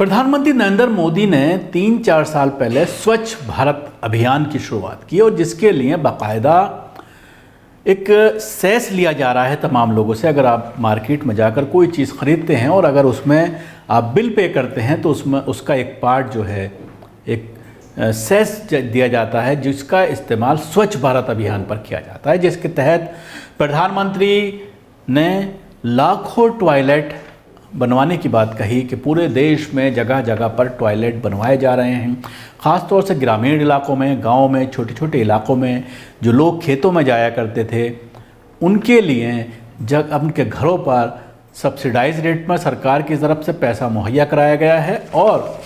प्रधानमंत्री नरेंद्र मोदी ने 3-4 साल पहले स्वच्छ भारत अभियान की शुरुआत की और जिसके लिए बाकायदा एक सेस लिया जा रहा है तमाम लोगों से। अगर आप मार्केट में जाकर कोई चीज़ ख़रीदते हैं और अगर उसमें आप बिल पे करते हैं तो उसमें उसका एक पार्ट जो है एक सेस दिया जाता है, जिसका इस्तेमाल स्वच्छ भारत अभियान पर किया जाता है, जिसके तहत प्रधानमंत्री ने लाखों टॉयलेट बनवाने की बात कही कि पूरे देश में जगह जगह पर टॉयलेट बनवाए जा रहे हैं। ख़ास तौर से ग्रामीण इलाकों में, गाँव में, छोटे छोटे इलाकों में जो लोग खेतों में जाया करते थे उनके लिए उनके घरों पर सब्सिडाइज रेट में सरकार की तरफ से पैसा मुहैया कराया गया है और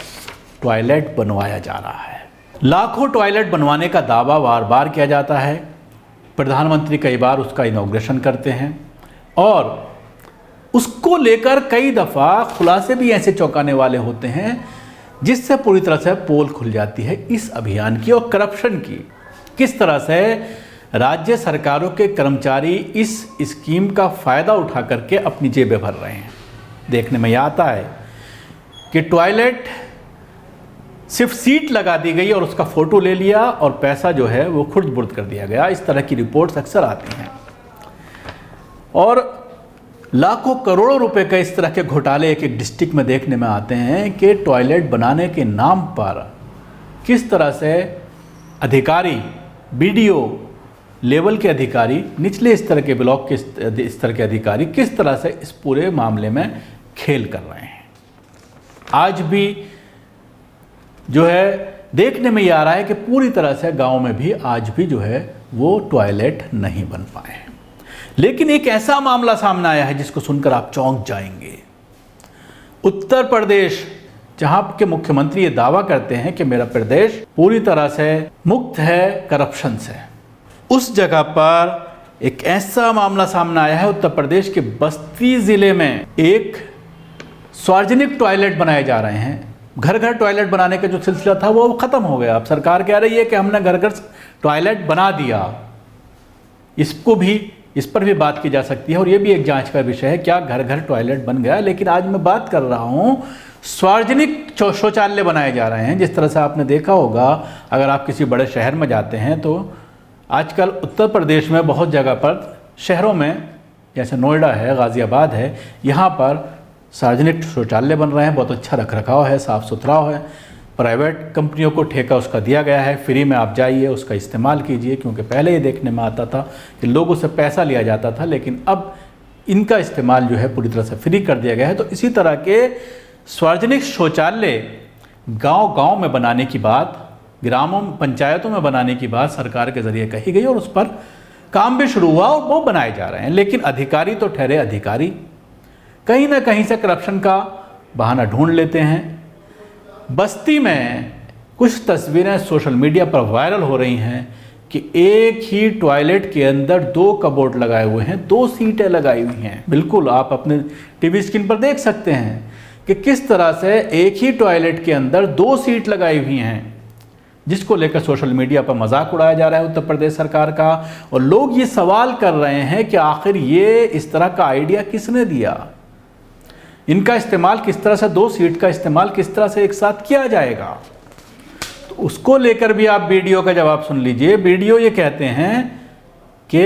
टॉयलेट बनवाया जा रहा है। लाखों टॉयलेट बनवाने का दावा बार बार किया जाता है। प्रधानमंत्री कई बार उसका इनॉग्रेशन करते हैं और उसको लेकर कई दफ़ा खुलासे भी ऐसे चौंकाने वाले होते हैं जिससे पूरी तरह से पोल खुल जाती है इस अभियान की और करप्शन की। किस तरह से राज्य सरकारों के कर्मचारी इस स्कीम का फ़ायदा उठा करके अपनी जेबें भर रहे हैं। देखने में यह आता है कि टॉयलेट सिर्फ सीट लगा दी गई और उसका फ़ोटो ले लिया और पैसा जो है वो खुर्द बुर्द कर दिया गया। इस तरह की रिपोर्ट्स अक्सर आती हैं और लाखों करोड़ों रुपए का इस तरह के घोटाले एक एक डिस्ट्रिक्ट में देखने में आते हैं कि टॉयलेट बनाने के नाम पर किस तरह से अधिकारी, बीडीओ लेवल के अधिकारी, निचले स्तर के ब्लॉक के स्तर के अधिकारी किस तरह से इस पूरे मामले में खेल कर रहे हैं। आज भी जो है देखने में ये आ रहा है कि पूरी तरह से गांव में भी आज भी जो है वो टॉयलेट नहीं बन पाए हैं। लेकिन एक ऐसा मामला सामने आया है जिसको सुनकर आप चौंक जाएंगे। उत्तर प्रदेश, जहां के मुख्यमंत्री ये दावा करते हैं कि मेरा प्रदेश पूरी तरह से मुक्त है करप्शन से, उस जगह पर एक ऐसा मामला सामने आया है। उत्तर प्रदेश के बस्ती जिले में एक सार्वजनिक टॉयलेट बनाए जा रहे हैं। घर घर टॉयलेट बनाने का जो सिलसिला था वो खत्म हो गया। अब सरकार कह रही है कि हमने घर घर टॉयलेट बना दिया। इस पर भी बात की जा सकती है और ये भी एक जांच का विषय है, क्या घर घर टॉयलेट बन गया। लेकिन आज मैं बात कर रहा हूँ सार्वजनिक शौचालय बनाए जा रहे हैं। जिस तरह से आपने देखा होगा, अगर आप किसी बड़े शहर में जाते हैं तो आजकल उत्तर प्रदेश में बहुत जगह पर शहरों में, जैसे नोएडा है, गाज़ियाबाद है, यहाँ पर सार्वजनिक शौचालय बन रहे हैं। बहुत अच्छा रखरखाव है, साफ़ सुथरा है। प्राइवेट कंपनियों को ठेका उसका दिया गया है, फ्री में आप जाइए उसका इस्तेमाल कीजिए। क्योंकि पहले ये देखने में आता था कि लोगों से पैसा लिया जाता था, लेकिन अब इनका इस्तेमाल जो है पूरी तरह से फ्री कर दिया गया है। तो इसी तरह के सार्वजनिक शौचालय गांव-गांव में बनाने की बात, ग्रामों पंचायतों में बनाने की बात सरकार के ज़रिए कही गई और उस पर काम भी शुरू हुआ और वो बनाए जा रहे हैं। लेकिन अधिकारी तो ठहरे अधिकारी, कहीं ना कहीं से करप्शन का बहाना ढूंढ लेते हैं। बस्ती में कुछ तस्वीरें सोशल मीडिया पर वायरल हो रही हैं कि एक ही टॉयलेट के अंदर 2 कबोर्ड लगाए हुए हैं, 2 सीटें लगाई हुई हैं। बिल्कुल आप अपने टीवी स्क्रीन पर देख सकते हैं कि किस तरह से एक ही टॉयलेट के अंदर 2 सीट लगाई हुई हैं, जिसको लेकर सोशल मीडिया पर मजाक उड़ाया जा रहा है उत्तर प्रदेश सरकार का। और लोग ये सवाल कर रहे हैं कि आखिर ये इस तरह का आइडिया किसने दिया, इनका इस्तेमाल किस तरह से, 2 सीट का इस्तेमाल किस तरह से एक साथ किया जाएगा। तो उसको लेकर भी आप वीडियो का जवाब सुन लीजिए। वीडियो ये कहते हैं कि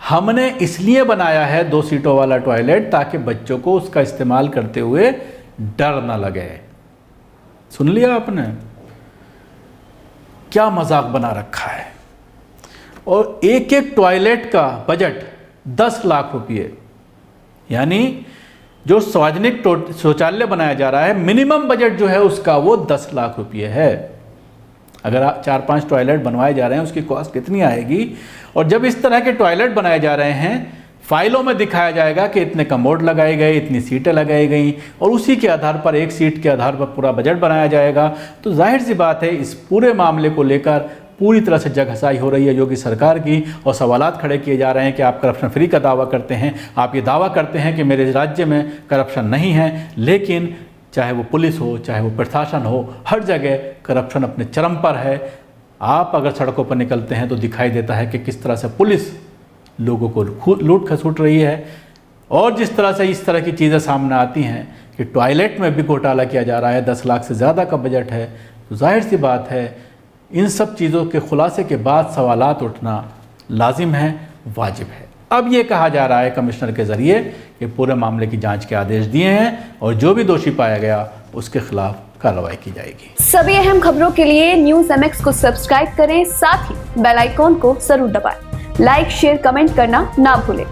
हमने इसलिए बनाया है 2 सीटों वाला टॉयलेट ताकि बच्चों को उसका इस्तेमाल करते हुए डर ना लगे। सुन लिया आपने, क्या मजाक बना रखा है। और एक एक टॉयलेट का बजट 10 लाख रुपये, यानी जो सार्वजनिक शौचालय बनाया जा रहा है मिनिमम बजट जो है उसका वो 10 लाख रुपये है। अगर 4-5 टॉयलेट बनवाए जा रहे हैं उसकी कॉस्ट कितनी आएगी। और जब इस तरह के टॉयलेट बनाए जा रहे हैं, फाइलों में दिखाया जाएगा कि इतने कमोड लगाए गए, इतनी सीटें लगाई गई और उसी के आधार पर, एक सीट के आधार पर पूरा बजट बनाया जाएगा। तो जाहिर सी बात है इस पूरे मामले को लेकर पूरी तरह से जगहसाई हो रही है योगी सरकार की और सवालात खड़े किए जा रहे हैं कि आप करप्शन फ्री का दावा करते हैं, आप ये दावा करते हैं कि मेरे राज्य में करप्शन नहीं है, लेकिन चाहे वो पुलिस हो, चाहे वो प्रशासन हो, हर जगह करप्शन अपने चरम पर है। आप अगर सड़कों पर निकलते हैं तो दिखाई देता है कि किस तरह से पुलिस लोगों को लूट खसूट रही है और जिस तरह से इस तरह की चीज़ें सामने आती हैं कि टॉयलेट में भी घोटाला किया जा रहा है, 10 लाख से ज़्यादा का बजट है, तो जाहिर सी बात है इन सब चीज़ों के खुलासे के बाद सवालात उठना लाजिम है, वाजिब है। अब ये कहा जा रहा है कमिश्नर के ज़रिए कि पूरे मामले की जांच के आदेश दिए हैं और जो भी दोषी पाया गया उसके खिलाफ कार्रवाई की जाएगी। सभी अहम खबरों के लिए न्यूज़ MX को सब्सक्राइब करें, साथ ही बेल आइकॉन को जरूर दबाएं। लाइक, शेयर, कमेंट करना ना भूलें।